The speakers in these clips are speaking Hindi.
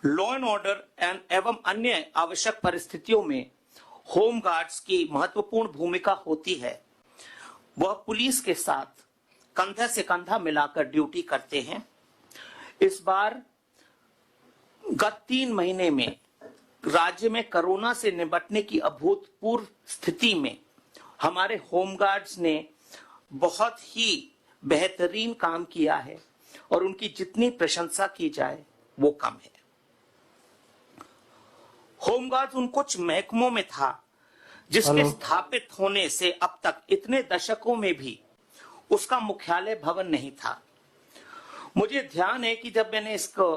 लॉ एंड ऑर्डर एवं अन्य आवश्यक परिस्थितियों में होम गार्ड्स की महत्वपूर्ण भूमिका होती है। वह पुलिस के साथ कंधे से कंधा मिलाकर ड्यूटी करते हैं। इस बार गत 3 महीने में राज्य में कोरोना से निपटने की अभूतपूर्व स्थिति में हमारे होमगार्ड्स ने बहुत ही बेहतरीन काम किया है और उनकी जितनी प्रशंसा की जाए वो कम है। होमगार्ड्स उन कुछ महकमों में था जिसके स्थापित होने से अब तक इतने दशकों में भी उसका मुख्यालय भवन नहीं था। मुझे ध्यान है कि जब मैंने इसको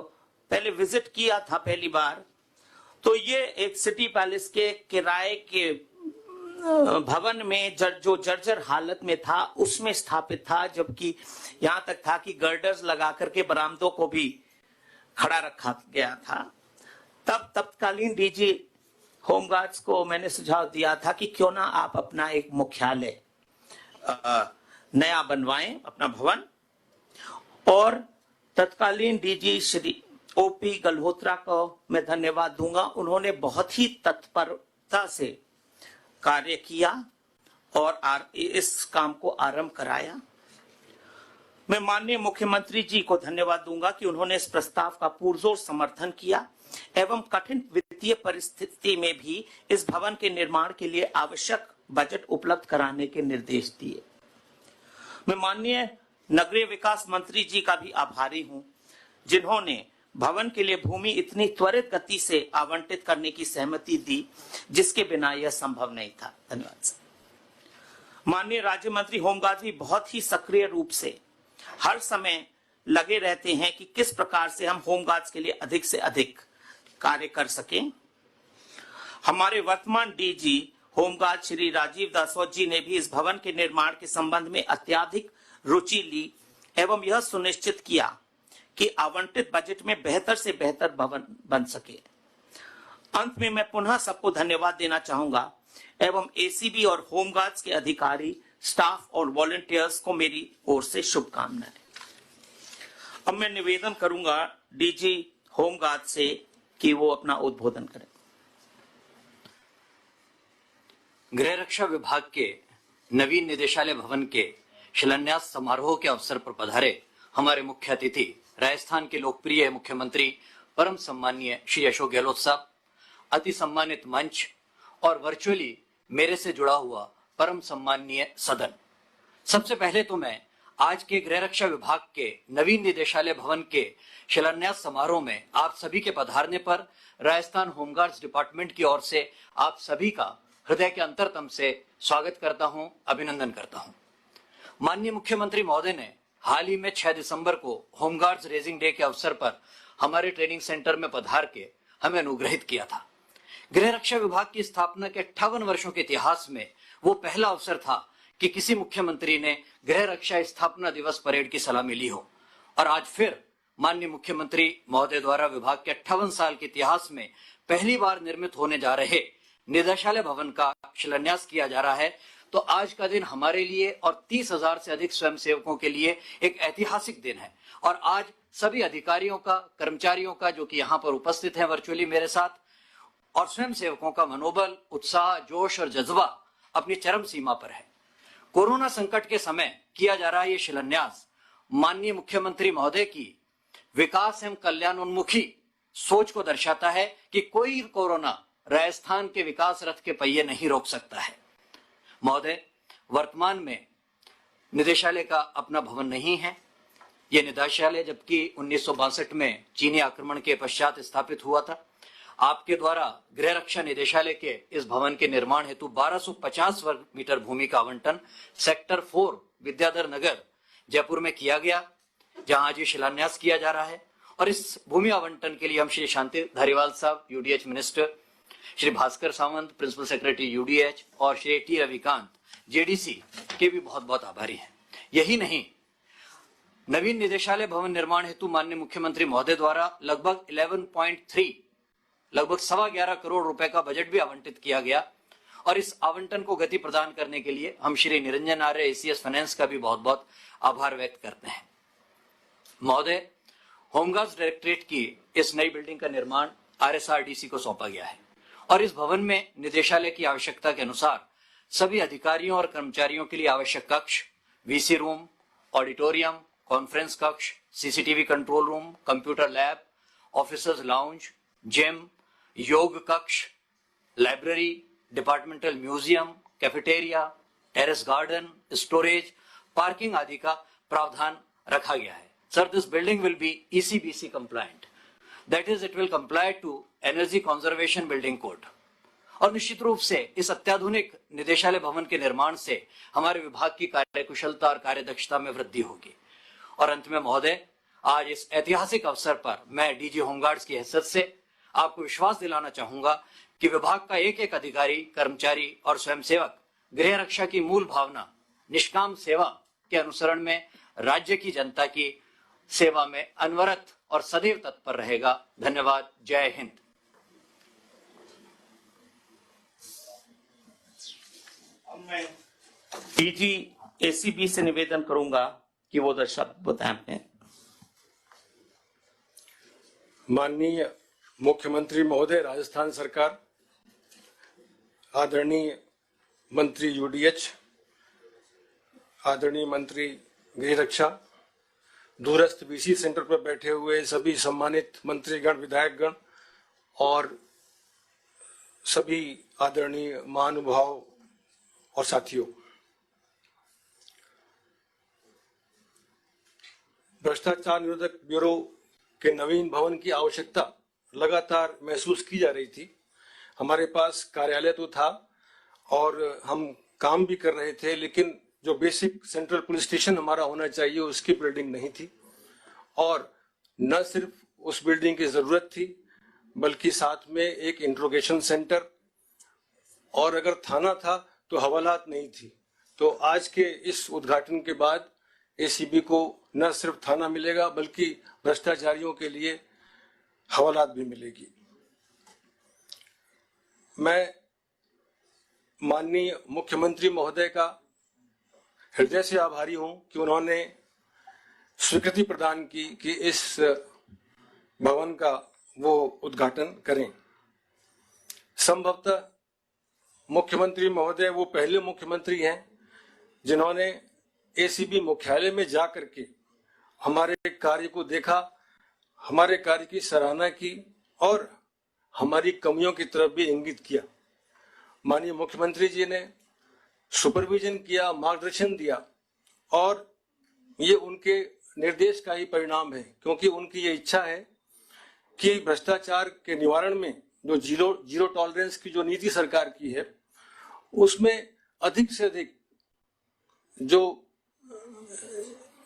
पहले विजिट किया था पहली बार, तो ये एक सिटी पैलेस के किराए के भवन में जो जर्जर हालत में था उसमें स्थापित था, जबकि यहां तक था कि गर्डर्स लगा करके बरामदों को भी खड़ा रखा गया था। तब तत्कालीन डीजी होमगार्ड्स को मैंने सुझाव दिया था कि क्यों ना आप अपना एक मुख्यालय नया बनवाएं, अपना भवन। और तत्कालीन डीजी श्री ओपी गल्होत्रा को मैं धन्यवाद दूंगा। उन्होंने बहुत ही तत्परता से कार्य किया और इस काम को आरंभ कराया। मैं माननीय मुख्यमंत्री जी को धन्यवाद दूंगा कि उन्होंने इस प्रस्ताव का पुरजोर समर्थन किया एवं कठिन वित्तीय परिस्थिति में भी इस भवन के निर्माण के लिए आवश्यक बजट उपलब्ध कराने के निर्देश दिए। मैं माननीय नगरीय विकास मंत्री जी का भी आभारी हूं, जिन्होंने भवन के लिए भूमि इतनी त्वरित गति से आवंटित करने की सहमति दी, जिसके बिना यह संभव नहीं था। धन्यवाद सर। माननीय राज्य मंत्री होमगार्ड भी बहुत ही सक्रिय रूप से हर समय लगे रहते हैं कि किस प्रकार से हम होमगार्ड्स के लिए अधिक से अधिक कार्य कर सकें। हमारे वर्तमान डीजी होमगार्ड श्री राजीव दासोत जी ने भी इस भवन के निर्माण के संबंध में अत्यधिक रुचि ली एवं यह सुनिश्चित किया कि आवंटित बजट में बेहतर से बेहतर भवन बन सके। अंत में मैं पुनः सबको धन्यवाद देना चाहूंगा एवं एसीबी और होमगार्ड्स के अधिकारी, स्टाफ और वॉलंटियर्स को मेरी ओर से शुभकामनाएं। अब मैं निवेदन करूंगा डीजी होमगार्ड से कि वो अपना उद्बोधन करें। गृह रक्षा विभाग के नवीन निदेशालय भवन के शिलान्यास समारोह के अवसर पर पधारे हमारे मुख्य अतिथि राजस्थान के लोकप्रिय मुख्यमंत्री परम सम्मानीय श्री अशोक गहलोत साहब, अति सम्मानित मंच और वर्चुअली मेरे से जुड़ा हुआ परम सम्मानीय सदन। सबसे पहले तो मैं आज के गृह रक्षा विभाग के नवीन निदेशालय भवन के शिलान्यास समारोह में आप सभी के पधारने पर राजस्थान होमगार्ड्स डिपार्टमेंट की ओर से आप सभी का हृदय के अंतरतम से स्वागत करता हूं, अभिनंदन करता हूं। माननीय मुख्यमंत्री महोदय ने हाल ही में 6 दिसंबर को होमगार्ड्स रेजिंग डे के अवसर पर हमारे ट्रेनिंग सेंटर में पधार के हमें अनुग्रहित किया था। गृह रक्षा विभाग की स्थापना के 58 वर्षों के इतिहास में वो पहला अवसर था कि किसी मुख्यमंत्री ने गृह रक्षा स्थापना दिवस परेड की सलामी ली हो। और आज फिर माननीय मुख्यमंत्री महोदय द्वारा विभाग के 58 साल के इतिहास में पहली बार निर्मित होने जा रहे निदेशालय भवन का शिलान्यास किया जा रहा है। तो आज का दिन हमारे लिए और 30,000 से अधिक स्वयंसेवकों के लिए एक ऐतिहासिक दिन है। और आज सभी अधिकारियों का, कर्मचारियों का, जो कि यहाँ पर उपस्थित हैं वर्चुअली मेरे साथ, और स्वयंसेवकों का मनोबल, उत्साह, जोश और जज्बा अपनी चरम सीमा पर है। कोरोना संकट के समय किया जा रहा ये शिलान्यास माननीय मुख्यमंत्री महोदय की विकास एवं कल्याणोन्मुखी सोच को दर्शाता है कि कोई कोरोना राजस्थान के विकास रथ के पहिए नहीं रोक सकता है। महोदय, वर्तमान में निदेशालय का अपना भवन नहीं है। यह निदेशालय जबकि 1962 में चीनी आक्रमण के पश्चात स्थापित हुआ था। आपके द्वारा गृह रक्षा निदेशालय के इस भवन के निर्माण हेतु 1250 वर्ग मीटर भूमि का आवंटन सेक्टर 4 विद्याधर नगर जयपुर में किया गया, जहां आज ये शिलान्यास किया जा रहा है। और इस भूमि आवंटन के लिए हम श्री शांति धारीवाल साहब UDH minister, Shri Bhaskar Sawant principal secretary UDH और श्री टी रविकांत जेडीसी के भी बहुत बहुत आभारी हैं। यही नहीं, नवीन निदेशालय भवन निर्माण हेतु माननीय मुख्यमंत्री महोदय द्वारा लगभग 11.3 लगभग 11.25 करोड़ रुपए का बजट भी आवंटित किया गया। और इस आवंटन को गति प्रदान करने के लिए हम श्री निरंजन आर्य एसीएस फाइनेंस का भी बहुत बहुत आभार व्यक्त करते हैं। महोदय, होमगार्ड्स डायरेक्टरेट की इस नई बिल्डिंग का निर्माण RSRDC को सौंपा गया है और इस भवन में निदेशालय की आवश्यकता के अनुसार सभी अधिकारियों और कर्मचारियों के लिए आवश्यक कक्ष, VC रूम, ऑडिटोरियम, कॉन्फ्रेंस कक्ष, CCTV control room, computer lab, officers lounge, gym, योग कक्ष, library, departmental museum, cafeteria, terrace garden, storage, parking आदि का प्रावधान रखा गया है. Sir, this building will be ECBC compliant. That is, it will comply to Energy Conservation Building Code. और निश्चित रूप से इस अत्याधुनिक निदेशालय भवन के निर्माण से हमारे विभाग की कार्यकुशलता और कार्यदक्षता में वृद्धि होगी. और अंत में महोदय, आज इस ऐतिहासिक अवसर पर मैं DG होमगार्ड्स की हैसियत से आपको विश्वास दिलाना चाहूंगा कि विभाग का एक एक अधिकारी, कर्मचारी और स्वयंसेवक गृह रक्षा की मूल भावना निष्काम सेवा के अनुसरण में राज्य की जनता की सेवा में अनवरत और सदैव तत्पर रहेगा. धन्यवाद. जय हिंद. मैं DG ACB से निवेदन करूंगा कि वो 10 शब्द बताएं. माननीय मुख्यमंत्री महोदय राजस्थान सरकार, आदरणीय मंत्री UDH, आदरणीय मंत्री गृह रक्षा, दूरस्थ BC सेंटर पर बैठे हुए सभी सम्मानित मंत्रीगण, विधायकगण और सभी आदरणीय महानुभाव और साथियों, भ्रष्टाचार निरोधक ब्यूरो के नवीन भवन की आवश्यकता लगातार महसूस की जा रही थी. हमारे पास कार्यालय तो था और हम काम भी कर रहे थे, लेकिन जो बेसिक सेंट्रल पुलिस स्टेशन हमारा होना चाहिए उसकी बिल्डिंग नहीं थी. और न सिर्फ उस बिल्डिंग की जरूरत थी, बल्कि साथ में एक इंट्रोगेशन सेंटर और अगर थाना था तो हवालात नहीं थी. तो आज के इस उद्घाटन के बाद ACB को न सिर्फ थाना मिलेगा बल्कि भ्रष्टाचारियों के लिए हवालात भी मिलेगी. मैं माननीय मुख्यमंत्री महोदय का हृदय से आभारी हूं कि उन्होंने स्वीकृति प्रदान की कि इस भवन का वो उद्घाटन करें. संभवतः मुख्यमंत्री महोदय वो पहले मुख्यमंत्री हैं जिन्होंने ACB मुख्यालय में जाकर के हमारे कार्य को देखा, हमारे कार्य की सराहना की और हमारी कमियों की तरफ भी इंगित किया. माननीय मुख्यमंत्री जी ने सुपरविजन किया, मार्गदर्शन दिया और ये उनके निर्देश का ही परिणाम है, क्योंकि उनकी ये इच्छा है कि भ्रष्टाचार के निवारण में जो जीरो टॉलरेंस की जो नीति सरकार की है उसमें अधिक से अधिक जो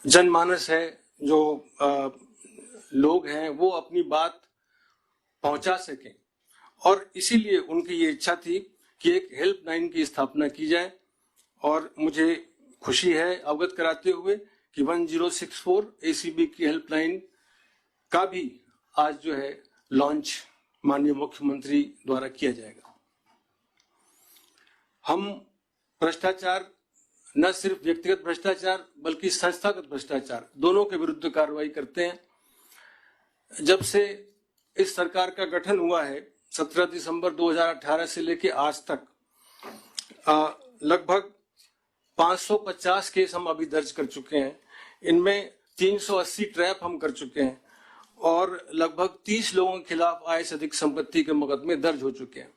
जनमानस है, जो लोग हैं, वो अपनी बात पहुंचा सकें. और इसीलिए उनकी ये इच्छा थी कि एक हेल्पलाइन की स्थापना की जाए. और मुझे खुशी है अवगत कराते हुए कि 1064 ACB की हेल्पलाइन का भी आज जो है लॉन्च माननीय मुख्यमंत्री द्वारा किया जाएगा. हम भ्रष्टाचार, न सिर्फ व्यक्तिगत भ्रष्टाचार बल्कि संस्थागत भ्रष्टाचार दोनों के विरुद्ध कार्रवाई करते हैं. जब से इस सरकार का गठन हुआ है 17 दिसंबर 2018 से लेकर आज तक लगभग 550 केस हम अभी दर्ज कर चुके हैं. इनमें 380 ट्रैप हम कर चुके हैं और लगभग 30 लोगों के खिलाफ आय से अधिक संपत्ति के मुकदमे दर्ज हो चुके हैं.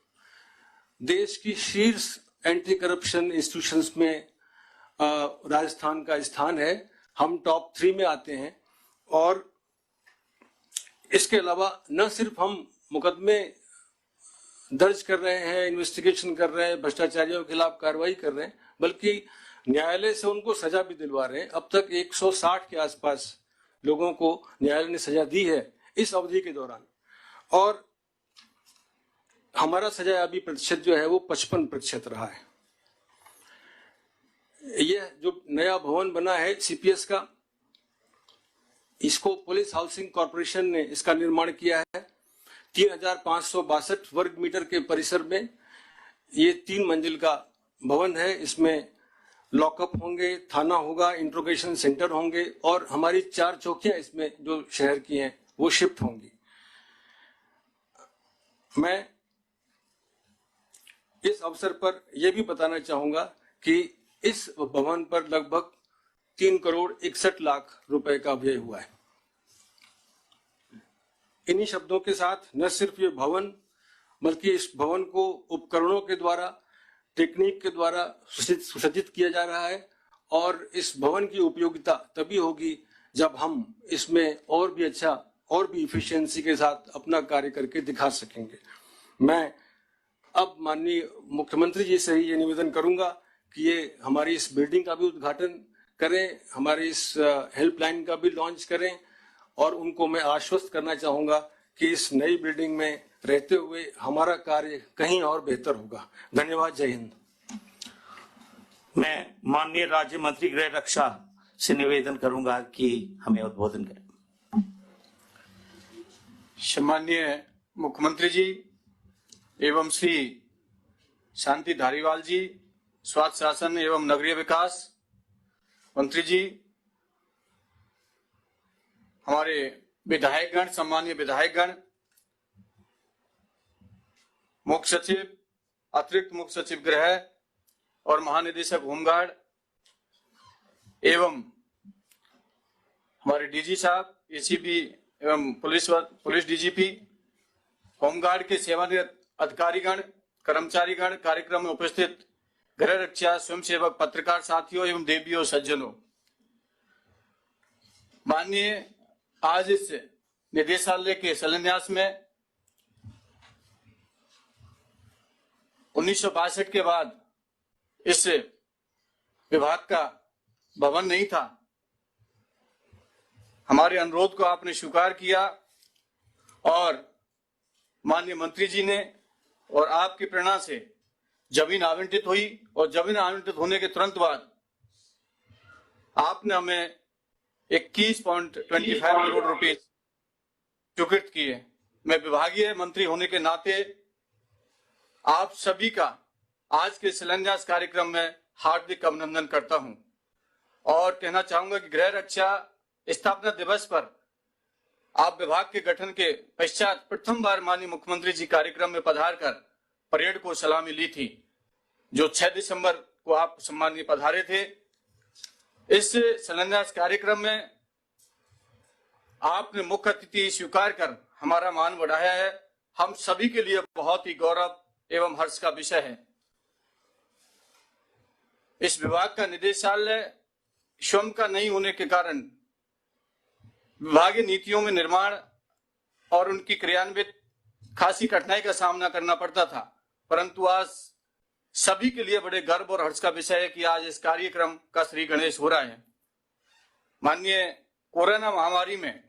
देश की शीर्ष एंटी करप्शन इंस्टीट्यूशंस में राजस्थान का स्थान है. हम टॉप 3 में आते हैं. और इसके अलावा न सिर्फ हम मुकदमे दर्ज कर रहे हैं, इन्वेस्टिगेशन कर रहे हैं, भ्रष्टाचारियों के खिलाफ कार्रवाई कर रहे हैं, बल्कि न्यायालय से उनको सजा भी दिलवा रहे हैं. अब तक 160 के आसपास लोगों को न्यायालय ने सजा दी है इस अवधि के दौरान. और हमारा सजायाबी प्रतिशत जो है वो 55% रहा है. यह जो नया भवन बना है CPS का, इसको पुलिस हाउसिंग कॉर्पोरेशन ने इसका निर्माण किया है. 3562 वर्ग मीटर के परिसर में ये 3 मंजिल का भवन है. इसमें लॉकअप होंगे, थाना होगा, इंट्रोगेशन सेंटर होंगे और हमारी 4 चौकियां इसमें जो शहर की हैं वो शिफ्ट होंगी। मैं इस अवसर पर यह भी बताना चाहूंगा कि इस भवन पर लगभग 3,61,00,000 रुपए का व्यय हुआ है। इन्हीं शब्दों के साथ न सिर्फ ये भवन बल्कि इस भवन को उपकरणों के द्वारा, टेक्निक के द्वारा सुसज्जित किया जा रहा है और इस भवन की उपयोगिता तभी होगी जब हम इसमें और भी अच्छा और भी इफिशियंसी के साथ अपना कार्य करके दिखा सकेंगे। मैं अब माननीय मुख्यमंत्री जी से ही ये निवेदन करूंगा कि ये हमारी इस बिल्डिंग का भी उद्घाटन करें, हमारी इस हेल्पलाइन का भी लॉन्च करें और उनको मैं आश्वस्त करना चाहूंगा कि इस नई बिल्डिंग में रहते हुए हमारा कार्य कहीं और बेहतर होगा। धन्यवाद। जय हिंद। मैं माननीय राज्य मंत्री गृह रक्षा से निवेदन करूंगा कि हमें उद्बोधन करें। सम्माननीय मुख्यमंत्री जी एवं श्री शांति धारीवाल जी, स्वास्थ्य शासन एवं नगरीय विकास मंत्री जी, हमारे विधायकगण, सम्मानीय विधायकगण, मुख्य सचिव, अतिरिक्त मुख्य सचिव गृह और महानिदेशक होमगार्ड एवं हमारे डीजी साहब, एसीपी एवं पुलिस डीजीपी, होमगार्ड के सेवानिवृत्त अधिकारीगण, कर्मचारीगण, कार्यक्रम में उपस्थित गृह रक्षा, स्वयंसेवक, पत्रकार साथियों एवं देवियों सज्जनों, माननीय आज इस निदेशालय के शिलान्यास में 1962 के बाद इस विभाग का भवन नहीं था। हमारे अनुरोध को आपने स्वीकार किया और माननीय मंत्री जी ने और आपकी प्रेरणा से जमीन आवंटित हुई और जमीन आवंटित होने के तुरंत बाद आपने हमें 21.25 करोड़ रुपए स्वीकृत किए। मैं विभागीय मंत्री होने के नाते आप सभी का आज के शिलान्यास कार्यक्रम में हार्दिक अभिनंदन करता हूं और कहना चाहूंगा कि गृह रक्षा स्थापना दिवस पर आप विभाग के गठन के पश्चात प्रथम बार माननीय मुख्यमंत्री जी कार्यक्रम में पधार कर परेड को सलामी ली थी, जो 6 दिसंबर को आप सम्माननीय पधारे थे। इस शिलान्यास कार्यक्रम में आपने मुख्य अतिथि स्वीकार कर हमारा मान बढ़ाया है। हम सभी के लिए बहुत ही गौरव एवं हर्ष का विषय है। इस विभाग का निदेशालय स्वयं का नहीं होने के कारण विभागीय नीतियों में निर्माण और उनकी क्रियान्वित खासी कठिनाई का सामना करना पड़ता था, परंतु आज सभी के लिए बड़े गर्व और हर्ष का विषय है कि आज इस कार्यक्रम का श्री गणेश हो रहा है। माननीय कोरोना महामारी में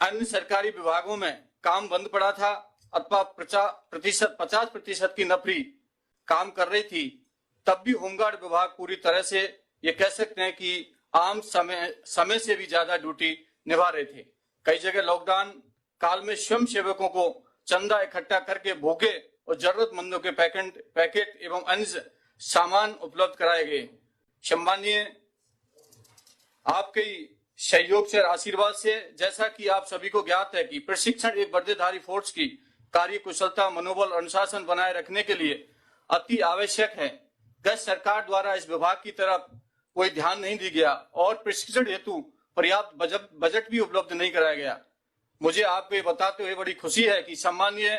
अन्य सरकारी विभागों में काम बंद पड़ा था अथवा 50% की नफरी काम कर रही थी, तब भी होमगार्ड विभाग पूरी तरह से ये कह सकते हैं कि आम समय से भी ज्यादा ड्यूटी निभा रहे थे। कई जगह लॉकडाउन काल में स्वयं सेवकों को चंदा इकट्ठा करके भूखे और जरूरतमंदों के पैकेट एवं अन्य सामान उपलब्ध कराए गए। सम्मानीय आपके सहयोग से, आशीर्वाद से, जैसा कि आप सभी को ज्ञात है कि प्रशिक्षण एक वर्दीधारी फोर्स की कार्य कुशलता, मनोबल, अनुशासन बनाए रखने के लिए अति आवश्यक है। गत सरकार द्वारा इस विभाग की तरफ कोई ध्यान नहीं दिया गया और प्रशिक्षण हेतु पर्याप्त बजट भी उपलब्ध नहीं कराया गया। मुझे आपको ये बताते हुए बड़ी खुशी है कि सम्मानीय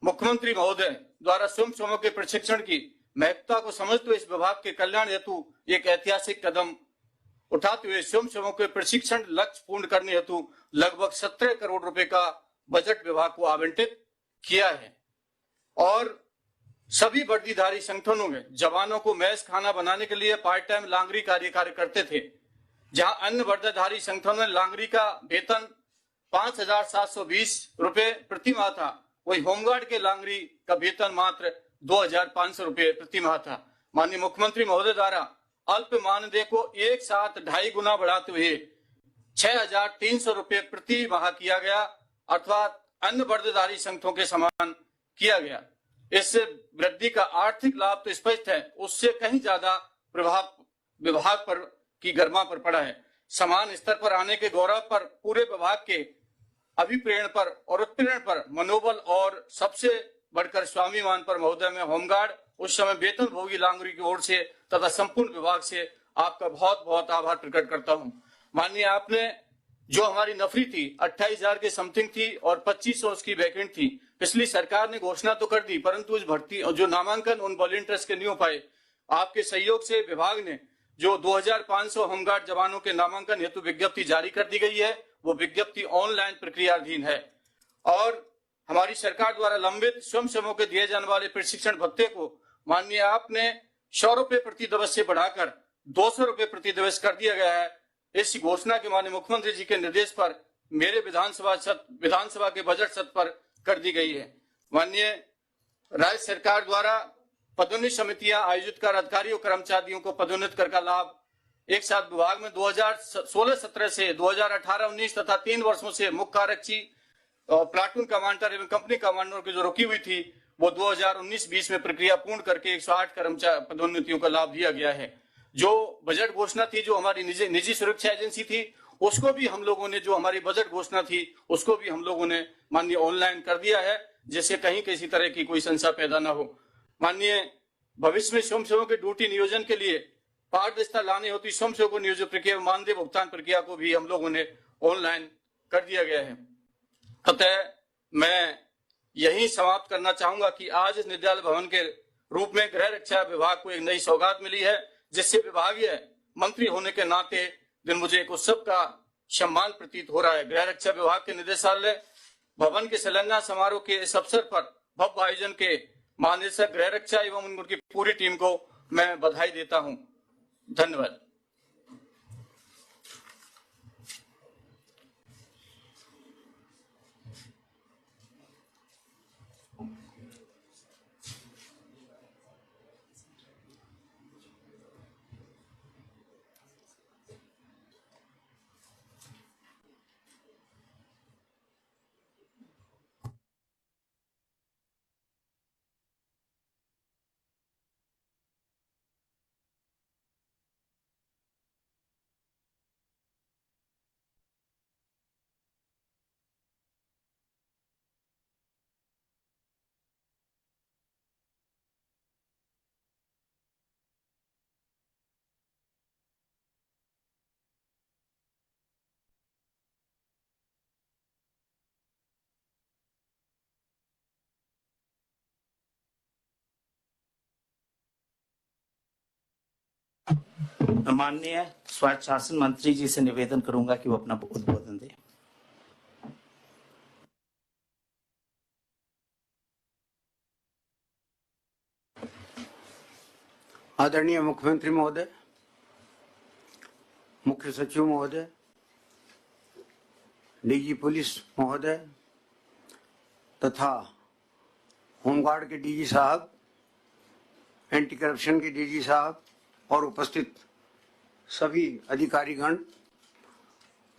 मुख्यमंत्री महोदय द्वारा स्वयंसेवकों के प्रशिक्षण की महत्ता को समझते हुए इस विभाग के कल्याण हेतु एक ऐतिहासिक कदम उठाते हुए स्वयंसेवकों के प्रशिक्षण लक्ष्य पूर्ण करने हेतु लगभग 17 करोड़ रुपए का बजट विभाग को आवंटित किया है और सभी वर्दीधारी संगठनों में जवानों को मैस खाना बनाने के लिए पार्ट टाइम लांगरी कार्य करते थे। जहां अन्य वर्दीधारी संगठनों में लांगरी का वेतन 5,720 रुपए प्रति माह था, वही होमगार्ड के लांगरी का वेतन मात्र 2,500 रुपए प्रति माह था। माननीय मुख्यमंत्री महोदय द्वारा अल्प मानदेय को एक साथ 2.5 गुना बढ़ाते हुए 6,300 रुपए प्रति माह किया गया अथवा अन्य वर्दीधारी संगठनों के समान किया गया। इस वृद्धि का आर्थिक लाभ तो स्पष्ट है, उससे कहीं ज्यादा प्रभाव विभाग पर की गरिमा पर पड़ा है। समान स्तर पर आने के गौरव पर, पूरे विभाग के अभिप्रेरण पर और उत्पीड़न पर, मनोबल और सबसे बढ़कर स्वाभिमान पर महोदय में होमगार्ड उस समय वेतन भोगी लांगुरी की ओर से तथा संपूर्ण विभाग से आपका बहुत बहुत आभार प्रकट करता हूं। माननीय, आपने जो हमारी नफरी थी 28,000 के समथिंग थी और 2500 उसकी वैकेंट थी। पिछली सरकार ने घोषणा तो कर दी, परंतु उस भर्ती जो नामांकन उन वॉलंटियर्स के नहीं हो पाए। आपके सहयोग से विभाग ने जो 2500 होमगार्ड जवानों के नामांकन हेतु विज्ञप्ति जारी कर दी गई है, वो विज्ञप्ति ऑनलाइन प्रक्रियाधीन है। और हमारी सरकार द्वारा लंबित स्वयंसेवकों के दिए जाने वाले प्रशिक्षण भत्ते को माननीय आपने 100 रुपए प्रति दिवस से बढ़ाकर 200 रुपए प्रति दिवस कर दिया गया है। इस घोषणा के माननीय मुख्यमंत्री जी के निर्देश पर मेरे विधानसभा के बजट सत्र पर कर दी गई है। माननीय, राज्य सरकार द्वारा पदोन्नति समितियां आयोजित कर अधिकारियों कर्मचारियों को पदोन्नत कर का लाभ एक साथ विभाग में 2016-17 से 2018-19 तथा 3 वर्षों से मुख्य आरक्षी और प्लाटून कमांडर एवं कंपनी कमांडर की जो रुकी हुई थी, वो 2019-20 में प्रक्रिया पूर्ण करके 108 कर्मचारी पदोन्नतियों का लाभ दिया गया है। जो बजट घोषणा थी, जो हमारी निजी सुरक्षा एजेंसी थी, उसको भी हम लोगों ने, जो हमारी बजट घोषणा थी, उसको भी हम लोगों ने माननीय ऑनलाइन कर दिया है, जिससे कहीं किसी तरह की कोई संशय पैदा ना हो। माननीय, भविष्य में स्वयंसेवकों के ड्यूटी नियोजन के लिए पारदर्शिता लाने होती स्वयंसेवकों नियोजन प्रक्रिया मानदेय भुगतान प्रक्रिया को भी हम लोगों ने ऑनलाइन कर दिया गया है। अतः मैं यही समाप्त करना चाहूंगा कि आज इस विद्यालय भवन के रूप में गृह रक्षा विभाग को एक नई सौगात मिली है, जिससे विभागीय मंत्री होने के नाते दिन मुझे एक उत्सव का सम्मान प्रतीत हो रहा है। गृह रक्षा विभाग के निदेशालय भवन के शिलान्यास समारोह के इस अवसर पर भव्य आयोजन के महानिदेशक गृह रक्षा एवं उनकी पूरी टीम को मैं बधाई देता हूं। धन्यवाद। माननीय स्वायत्त शासन मंत्री जी से निवेदन करूंगा कि वो अपना उद्बोधन दें। आदरणीय मुख्यमंत्री महोदय, मुख्य सचिव महोदय, डीजी पुलिस महोदय तथा होमगार्ड के डीजी साहब, एंटी करप्शन के डीजी साहब और उपस्थित सभी अधिकारीगण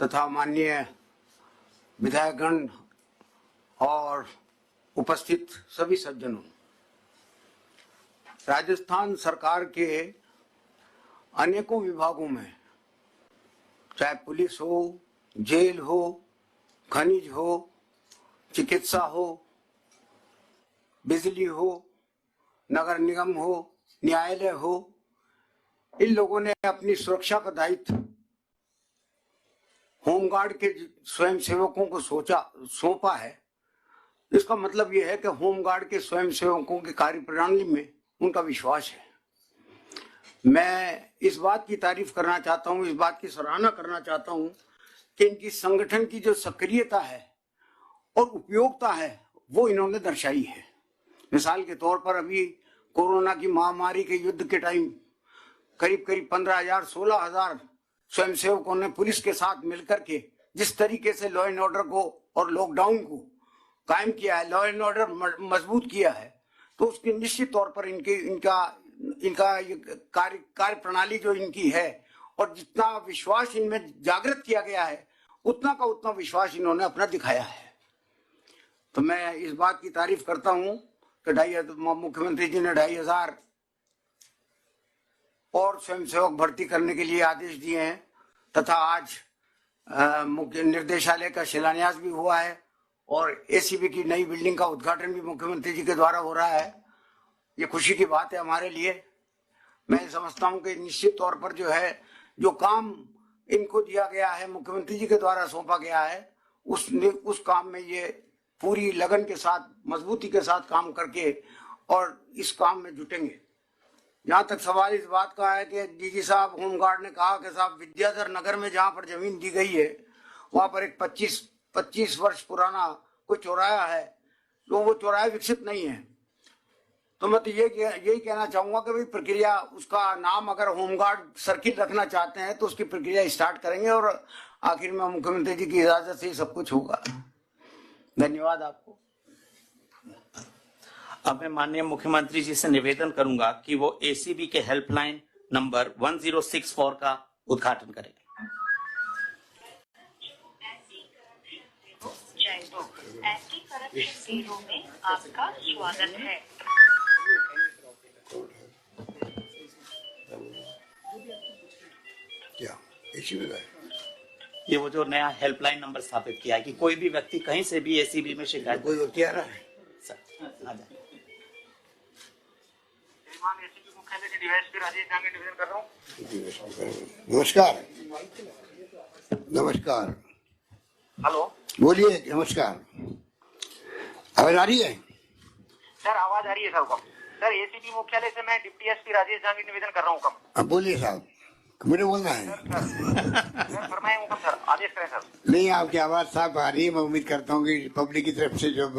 तथा माननीय विधायकगण और उपस्थित सभी सज्जनों, राजस्थान सरकार के अनेकों विभागों में, चाहे पुलिस हो, जेल हो, खनिज हो, चिकित्सा हो, बिजली हो, नगर निगम हो, न्यायालय हो, इन लोगों ने अपनी सुरक्षा का दायित्व होमगार्ड के स्वयंसेवकों को सौंपा है। इसका मतलब यह है कि होमगार्ड के स्वयंसेवकों की कार्यप्रणाली में उनका विश्वास है। मैं इस बात की तारीफ करना चाहता हूं, इस बात की सराहना करना चाहता हूं कि इनकी संगठन की जो सक्रियता है और उपयोगिता है, वो इन्होंने दर्शाई है। मिसाल के तौर पर अभी कोरोना की महामारी के युद्ध के टाइम करीब 15,000 16,000 स्वयंसेवकों ने पुलिस के साथ मिलकर के जिस तरीके से लॉ एंड ऑर्डर को और लॉकडाउन को कायम किया है, लॉ एंड ऑर्डर मजबूत किया है, तो उसकी निश्चित तौर पर इनका कार्य प्रणाली जो इनकी है और जितना विश्वास इनमें जागृत किया गया है, उतना का उतना विश्वास इन्होंने अपना दिखाया है। तो मैं इस बात की तारीफ करता हूं कि मुख्यमंत्री जी ने 2,500 और स्वयंसेवक भर्ती करने के लिए आदेश दिए हैं तथा आज मुख्य निर्देशालय का शिलान्यास भी हुआ है और एसीबी की नई बिल्डिंग का उद्घाटन भी मुख्यमंत्री जी के द्वारा हो रहा है। ये खुशी की बात है हमारे लिए। मैं समझता हूं कि निश्चित तौर पर जो है, जो काम इनको दिया गया है, मुख्यमंत्री जी के द्वारा सौंपा गया है, उस काम में ये पूरी लगन के साथ, मजबूती के साथ काम करके और इस काम में जुटेंगे। जहां तक सवाल इस बात का है कि डीजी साहब होमगार्ड ने कहा कि साहब विद्याधर नगर में जहां पर जमीन दी गई है वहां पर एक 25 वर्ष पुराना कोई चौराहा है, तो वो चौराहा विकसित नहीं है। तो मैं तो यही कहना चाहूंगा कि भाई प्रक्रिया, उसका नाम अगर होमगार्ड सर्किट रखना चाहते हैं तो उसकी प्रक्रिया स्टार्ट करेंगे और आखिर में मुख्यमंत्री जी की इजाजत से ही सब कुछ होगा। धन्यवाद आपको। अब मैं माननीय मुख्यमंत्री जी से निवेदन करूंगा कि वो एसीबी के हेल्पलाइन नंबर 1064 का उद्घाटन करें। एंटी करप्शन ब्यूरो में आपका स्वागत है। क्या एसीबी का? ये वो जो नया हेल्पलाइन नंबर स्थापित किया है कि कोई भी व्यक्ति कहीं से भी एसीबी में शिकायत, कोई व्यक्ति आ रहा है सर आ जाए। मुख्यालय के डीवाईएसपी राजेश जांगे निवेदन कर रहा हूँ। नमस्कार। नमस्कार। हेलो, बोलिए। नमस्कार। आवाज आ रही है? सर आवाज आ रही है सर। सर एसीबी मुख्यालय से मैं डिप्टी एसपी राजेश जांगे निवेदन कर रहा हूँ। अब बोलिए साहब, मुझे बोलना है। सर फरमाएं हुकम सर, आदेश करें सर। नहीं, आपकी आवाज साफ आ रही है। मैं उम्मीद करता हूँ कि पब्लिक की तरफ से जब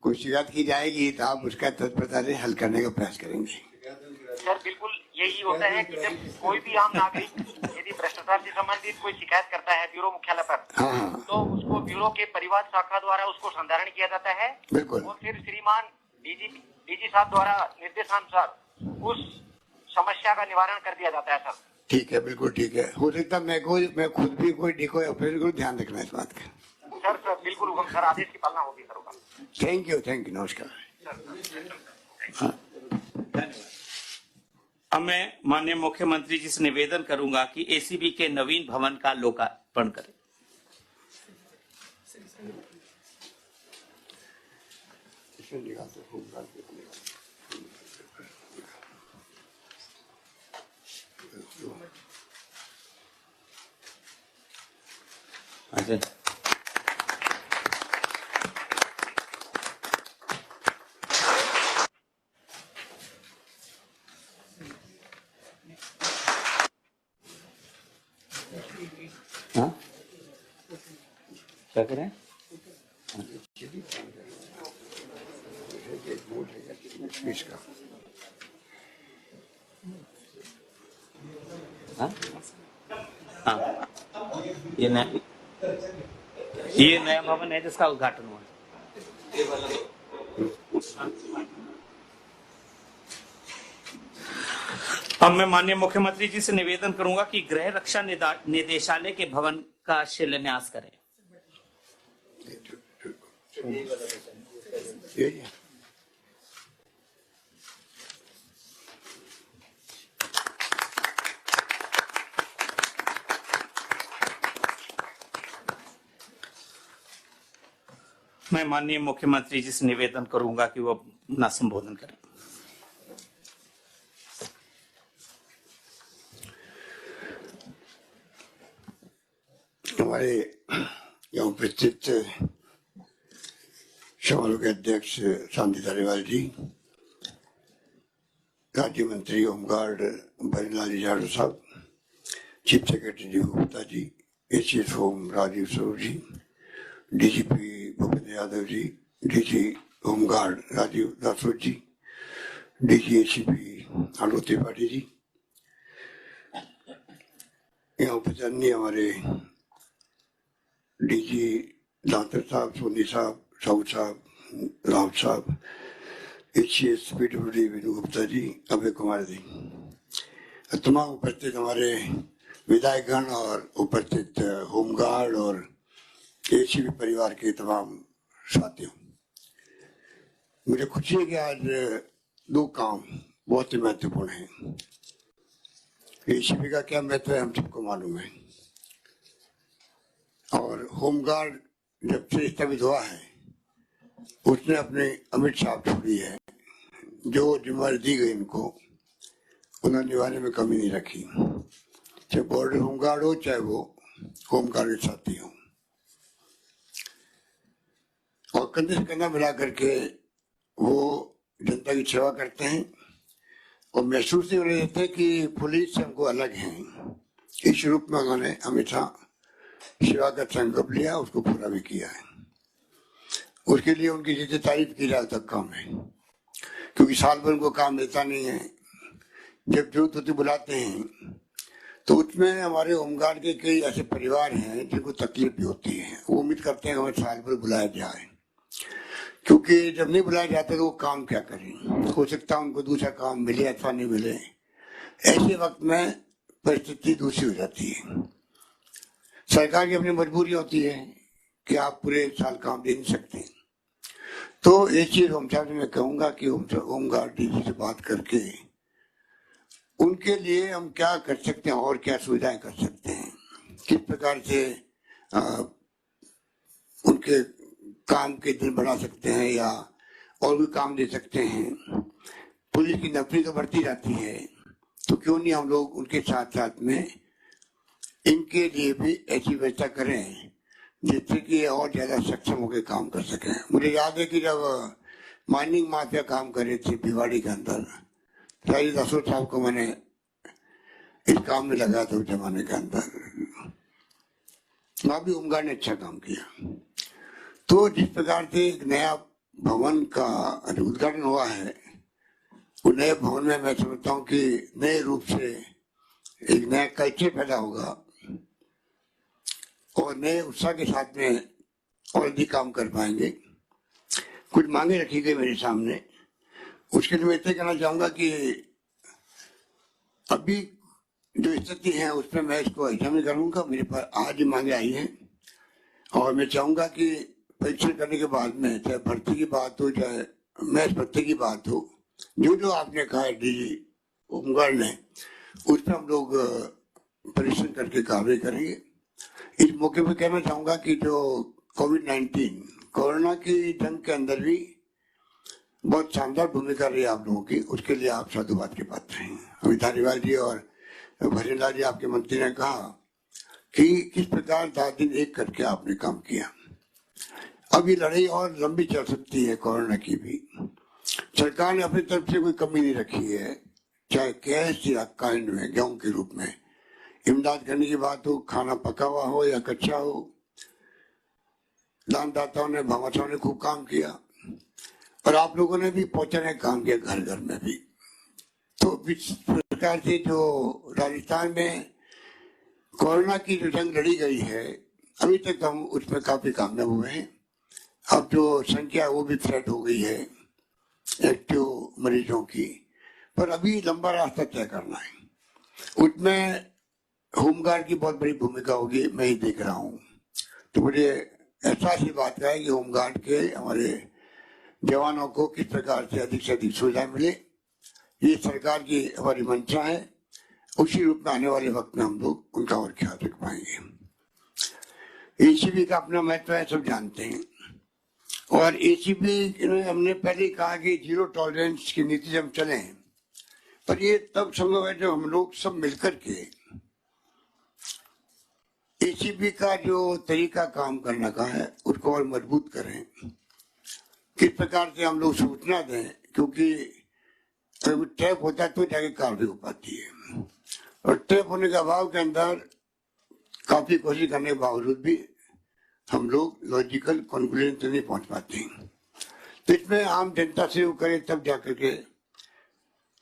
कोई शिकायत की जाएगी तो आप उसका तत्परता से हल करने का प्रयास करेंगे। सर बिल्कुल यही होता है कि जब कोई भी आम नागरिक यदि भ्रष्टाचार से संबंधित कोई शिकायत करता है ब्यूरो मुख्यालय पर, हाँ, तो उसको ब्यूरो के परिवार शाखा द्वारा उसको संधारण किया जाता है। बिल्कुल। और फिर श्रीमान डीजी साहब द्वारा निर्देशानुसार उस समस्या का निवारण कर दिया जाता है सर। ठीक है, बिल्कुल ठीक है। हो सकता है मैं खुद भी कोई डिको ऑपरेटर को ध्यान रखना इस बात का। सर बिल्कुल हुकम सर, आदेश की पालना होगी सर। Thank you. नमस्कार। हाँ। अब मैं माननीय मुख्यमंत्री जी से निवेदन करूंगा कि एसीबी के नवीन भवन का लोकार्पण करें। अच्छा, हाँ क्या करें? हाँ हाँ, ये नया भवन है जिसका उद्घाटन हुआ। अब मैं माननीय मुख्यमंत्री जी से निवेदन करूंगा कि गृह रक्षा निदेशालय के भवन का शिलान्यास करें। मैं माननीय मुख्यमंत्री जी से निवेदन करूंगा कि वो अपना संबोधन करें। हमारे यहाँ उपस्थित समारोह के अध्यक्ष शांति धारीवाल जी, राज्य मंत्री होमगार्ड भजनलाल जाटव साहब, चीफ सेक्रेटरी जी गुप्ता जी, एसीएस होम राजीव स्वरूप जी, DGP Bhupendra Yadav ji, DG home guard Rajiv Rathore जी, डीजी एसीपी आलोक त्रिपाठी जी, यहाँ उपस्थित अन्य हमारे डीजी दातर साहब, सोनी साहब, साहू साहब, राव साहब, एसीएस पीडब्ल्यूडी विनू गुप्ता जी, अभय कुमार जी, तमाम उपस्थित हमारे विधायकगण और उपस्थित होमगार्ड और एसीबी परिवार के तमाम साथियों, मुझे खुशी है कि आज दो काम बहुत ही महत्वपूर्ण हैं। एसीबी का क्या महत्व है हम सबको मालूम है। और होमगार्ड जब से स्थगित हुआ है उसने अपने अमिट छाप छोड़ी है। जो जिम्मेदारी दी गई इनको उन्होंने निभाने में कमी नहीं रखी, चाहे बॉर्डर होमगार्ड हो चाहे वो होमगार्ड के साथी हो, और कंधे से कंधा मिला करके वो जनता की सेवा करते हैं और महसूस नहीं होने देते कि पुलिस से हमको अलग है। इस रूप में उन्होंने हमेशा सेवा का संकल्प लिया, उसको पूरा भी किया है। उसके लिए उनकी जितनी तारीफ की जाए तक कम है, क्योंकि साल भर उनको काम मिलता नहीं है। जब जरूरत होती बुलाते हैं तो उसमें हमारे होमगार्ड के कई ऐसे परिवार हैं जिनको तकलीफ भी होती है। वो उम्मीद करते हैं हमें साल भर बुलाया जाए, क्योंकि जब नहीं बुलाया जाता तो वो काम क्या करें। हो सकता है उनको दूसरा काम मिले अथवा नहीं मिले। ऐसे वक्त में परिस्थिति दूसरी हो जाती है। सरकार की अपनी मजबूरी होती है कि आप पूरे साल काम दे नहीं सकते। तो एक चीज होम साहब से मैं कहूंगा कि होमगार्ड डीजी से बात करके उनके लिए हम क्या कर सकते हैं और क्या सुविधाएं कर सकते हैं, किस प्रकार से उनके काम के दिन बढ़ा सकते हैं या और भी काम दे सकते हैं। पुलिस की नौकरी तो बढ़ती जाती है, तो क्यों नहीं हम लोग उनके साथ साथ में इनके लिए भी ऐसी व्यवस्था करें जिससे कि और ज्यादा सक्षम होकर काम कर सकें। मुझे याद है कि जब माइनिंग माफिया काम कर रहे थे भिवाड़ी के अंदर, शाहिद असद साहब को मैंने इस काम में लगाया था उस जमाने के अंदर। वहां भी होमगार्ड ने अच्छा काम किया। तो जिस प्रकार से एक नया भवन का उद्घाटन हुआ है, वो नए भवन में मैं समझता हूँ कि नए रूप से एक नया कल्चर पैदा होगा और नए उत्साह के साथ में और अधिक काम कर पाएंगे। कुछ मांगे रखी गई मेरे सामने, उसके लिए मैं इतना कहना चाहूंगा कि अभी जो स्थिति है उसमें मैं इसको ऐसा नहीं करूंगा। मेरे पास आज ही मांगे आई है और मैं चाहूंगा कि परीक्षण करने के बाद में चाहे भर्ती की बात हो चाहे मैच भर्ती की बात हो, जो जो आपने कहा है डीजी होमगार्ड ने, उस पर हम लोग परीक्षण करके कार्रवाई करेंगे। इस मौके पर कहना चाहूंगा कि जो कोविड-19 कोरोना की जंग के अंदर भी बहुत शानदार भूमिका रही आप लोगों की, उसके लिए आप साधुवाद के पात्र हैं। अमित धारीवाल जी और भजन लाल जी आपके मंत्री ने कहा कि किस प्रकार 10 दिन एक करके आपने काम किया। अब ये लड़ाई और लंबी चल सकती है कोरोना की भी। सरकार ने अपनी तरफ से कोई कमी नहीं रखी है, चाहे कैश या काइंड में गेहूं के रूप में इमदाद करने की बात हो, खाना पका हुआ हो या कच्चा हो। दानदाताओं ने भामाशाहों ने खूब काम किया और आप लोगों ने भी पहुंचाने का काम किया घर घर में भी। तो इस प्रकार से जो राजस्थान में कोरोना की जो जंग लड़ी गई है, अभी तक हम उसमें काफी कामयाब हुए हैं। अब जो संख्या वो भी फ्लैट हो गई है एक्टिव मरीजों की, पर अभी लंबा रास्ता तय करना है। उसमें होमगार्ड की बहुत बड़ी भूमिका होगी, मैं ही देख रहा हूँ। तो मुझे एहसास ही बात का है कि होमगार्ड के हमारे जवानों को किस प्रकार से अधिक सुविधाएं मिले, ये सरकार की हमारी मंशा है। उसी रूप में आने वाले वक्त में हम लोग उनका और ख्याल रख पाएंगे। एसीबी का अपना महत्व है, सब जानते हैं। और एसीबी हमने पहले कहा कि 0 टॉलरेंस की नीति जब चले, पर ये तब संभव है जब हम लोग सब मिलकर के एसीबी का जो तरीका काम करने का है उसको और मजबूत करें। किस प्रकार से हम लोग सूचना दें, क्योंकि ट्रैप होता है तो जाके कार्रवाई हो पाती है, और ट्रैप होने के अभाव के अंदर काफी कोशिश करने के बावजूद भी हम लोग लॉजिकल कंक्लूजन तक नहीं पहुंच पाते। तो इसमें आम जनता से वो करें तब जाकर के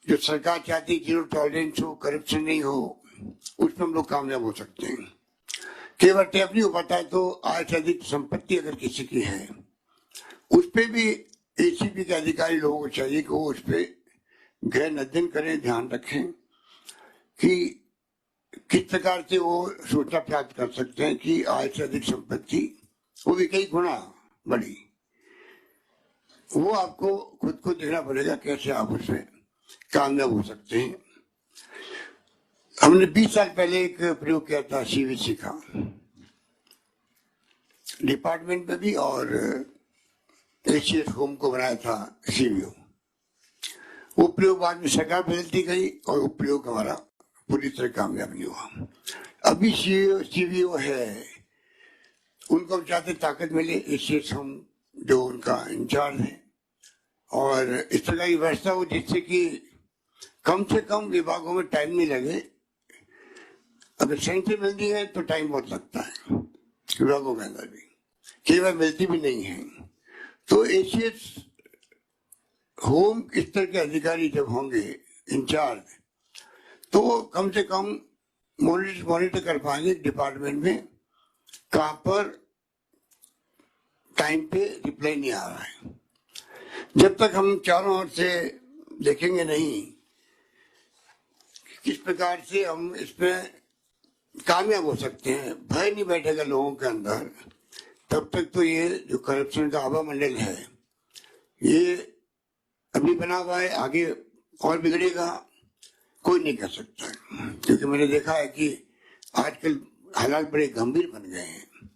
जो सरकार चाहती 0 टॉलरेंस हो, करप्शन नहीं हो, उसमें हम लोग कामयाब हो सकते हैं। केवल टैप नहीं हो पाता है तो आय से अधिक संपत्ति अगर किसी की है उस पर भी एसीबी के अधिकारी लोगों को चाहिए कि वो उस पर गहन अध्ययन करें, ध्यान रखें कि किस प्रकार से वो सूचना प्राप्त कर सकते हैं कि आय से अधिक संपत्ति वो भी कई गुना बढ़ी। वो आपको खुद को देखना पड़ेगा कैसे आप उसमें कामयाब हो सकते हैं। हमने 20 साल पहले एक प्रयोग किया था सीवीसी का, डिपार्टमेंट में भी और एशियस होम को बनाया था सीवीओ। वो प्रयोग बाद में सरकार बदलती गई और वो प्रयोग हमारा पूरी तरह कामयाब नहीं हुआ। अभी सीवीओ है, उनको हम चाहते ताकत मिले, एशियस होम जो उनका इंचार्ज है, और इस तरह की व्यवस्था हो जिससे कि कम से कम विभागों में टाइम नहीं लगे। अगर सेंटर मिलती है तो टाइम बहुत लगता है विभागों के अंदर भी, कई बार मिलती भी नहीं है। तो एशियस होम स्तर के अधिकारी जब होंगे इंचार्ज, तो कम से कम मॉनिटर कर पाएंगे डिपार्टमेंट में कहां पर टाइम पे रिप्लाई नहीं आ रहा है। जब तक हम चारों ओर से देखेंगे नहीं किस प्रकार से हम इसमें कामयाब हो सकते हैं, भय नहीं बैठेगा लोगों के अंदर, तब तक तो ये जो करप्शन का आभा मंडल है ये अभी बना हुआ है, आगे और बिगड़ेगा कोई नहीं कर सकता। क्योंकि मैंने देखा है कि आजकल हालात बड़े गंभीर बन गए हैं।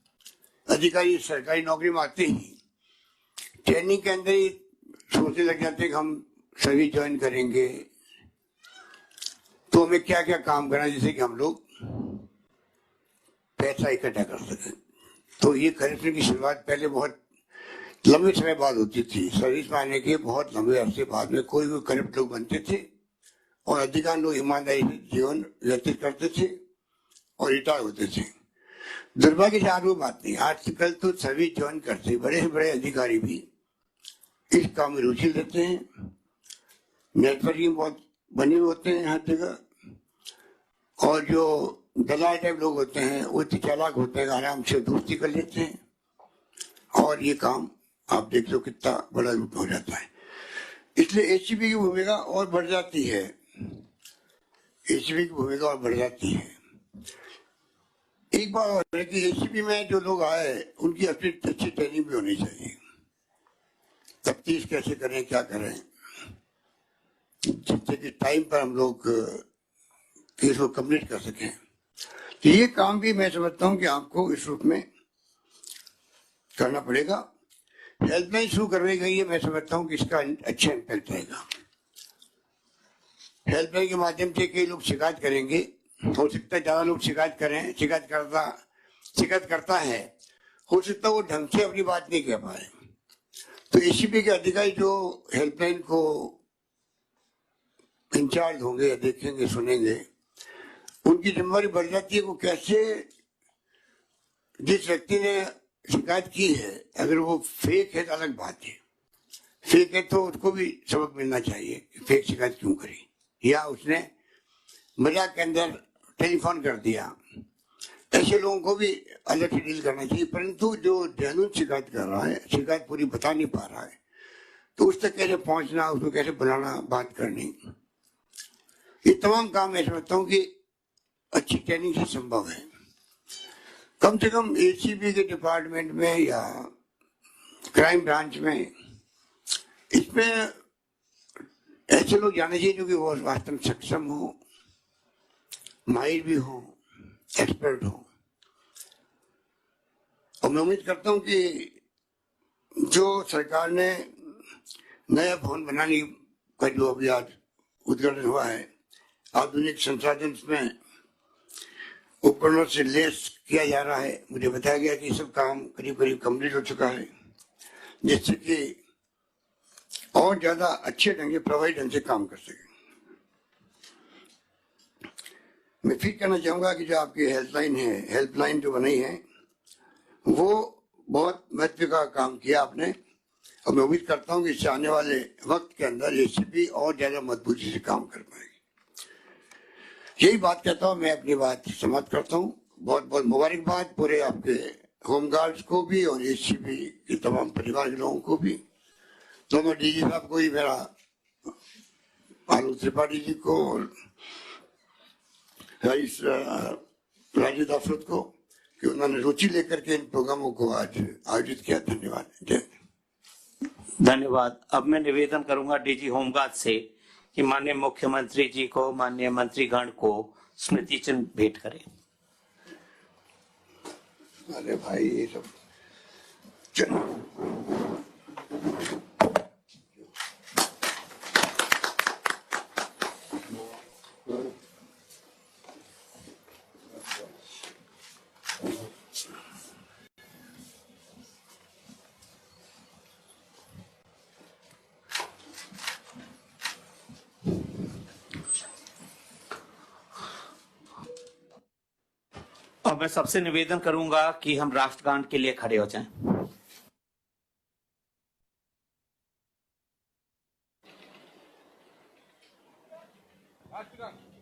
अधिकारी सरकारी नौकरी में आते ही ट्रेनिंग के अंदर ही सोचने लग जाते हैं कि हम सर्विस ज्वाइन करेंगे तो हमें क्या क्या काम करना है जिससे कि हम लोग पैसा इकट्ठा कर सकें। तो ये करप्शन की शुरुआत पहले बहुत लंबे समय बाद होती थी। सर्विस में आने के बहुत लंबे अरसे बाद में कोई भी करप्ट लोग बनते थे और अधिकांश लोग ईमानदारी से जीवन व्यतीत करते थे और रिटायर होते थे। दुर्भाग्य से आज वो बात नहीं, आजकल तो सर्विस ज्वाइन करते बड़े से बड़े अधिकारी भी इस काम में रुचि लेते हैं। नेटवर्किंग बहुत बने होते हैं हर जगह, और जो दलाल टाइप लोग होते हैं वो चालाक होते हैं, आराम से दोस्ती कर लेते हैं और ये काम आप देख लो कितना बड़ा लूट हो जाता है। इसलिए एसीबी की भूमिका और बढ़ जाती है, एसीबी की भूमिका और बढ़ जाती है। एक बात और है कि एसीबी में जो लोग आए उनकी अपनी अच्छी ट्रेनिंग भी होनी चाहिए, तफ्तीश कैसे करें क्या करें, जिससे कि टाइम पर हम लोग केस को कंप्लीट कर सकें। तो ये काम भी मैं समझता हूँ कि आपको इस रूप में करना पड़ेगा। हेल्पलाइन शुरू करवाई गई है, मैं समझता हूँ कि इसका अच्छा इम्पैक्ट रहेगा। हेल्पलाइन के माध्यम से कई लोग शिकायत करेंगे, हो सकता है ज्यादा लोग शिकायत करें, शिकायत करता है, हो सकता है वो ढंग से अपनी बात नहीं कह पाए। तो एसीपी के अधिकारी जो हेल्पलाइन को इंचार्ज होंगे, देखेंगे, सुनेंगे, उनकी जिम्मेदारी बढ़ जाती है। वो कैसे जिस व्यक्ति ने शिकायत की है, अगर वो फेक है तो अलग बात है, फेक है तो उसको भी सबक मिलना चाहिए फेक शिकायत क्यों करी, या उसने मजाक के अंदर टेलीफोन कर दिया, ऐसे लोगों को भी अलग से डील करना चाहिए। परंतु जो जेन्युइन शिकायत कर रहा है, शिकायत पूरी बता नहीं पा रहा है, तो उस तक कैसे पहुंचना, उसको कैसे बुलाना, बात करनी, ये तमाम काम मैं समझता हूँ कि अच्छी ट्रेनिंग से संभव है। कम से कम एसीबी के डिपार्टमेंट में या क्राइम ब्रांच में इसमें ऐसे लोग जाने चाहिए जो कि वो वास्तव में सक्षम हो, माहिर भी हो, एक्सपर्ट हो। और मैं उम्मीद करता हूँ कि जो सरकार ने नया भवन बनाने का जो अभी आज उद्घाटन हुआ है, आधुनिक संसाधन में उपकरणों से लेस किया जा रहा है, मुझे बताया गया कि सब काम करीब करीब कंप्लीट हो चुका है, जिससे कि और ज्यादा अच्छे ढंग से प्रभावी ढंग से काम कर सके। मैं फिर कहना चाहूंगा कि जो आपकी हेल्पलाइन है, हेल्पलाइन जो बनाई है वो बहुत महत्व का काम किया आपने, और मैं उम्मीद करता हूँ कि इससे आने वाले वक्त के अंदर एसीबी और ज्यादा मजबूती से काम कर पाएगी। यही बात कहता हूँ, मैं अपनी बात समाप्त करता हूँ। बहुत बहुत मुबारकबाद पूरे आपके होमगार्ड्स को भी और एसीबी के तमाम परिवार के लोगों को भी, दोनों डीजी साहब को ही, मेरा आलोक त्रिपाठी जी को और राजीव दाफरत को, कि उन्होंने रुचि लेकर के इन प्रोग्रामों को आज आयोजित किया। धन्यवाद। जय धन्यवाद। अब मैं निवेदन करूंगा डीजी होमगार्ड से कि माननीय मुख्यमंत्री जी को, माननीय मंत्रीगण को स्मृति चिन्ह भेंट करें। अरे भाई ये सब चलो। और मैं सबसे निवेदन करूंगा कि हम राष्ट्रगान के लिए खड़े हो जाएं। राष्ट्रगान।